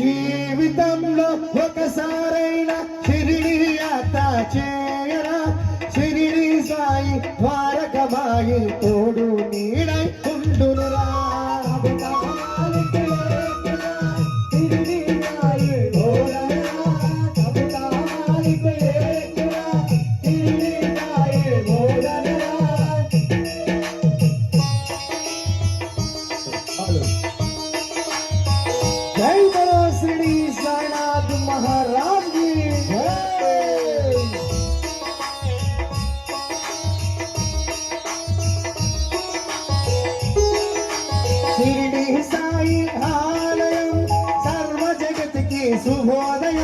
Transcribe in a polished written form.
జీవితంలో ఒకసారైనా షిరిడి యాత్ర చేయరా షిరిడి సాయి ద్వారకమాయి తోడు నీడై ఉండునురా जय बोलो श्री साईनाथ महाराज की जय। शिरडी साई आलयम सर्व जगत की शुभोदय।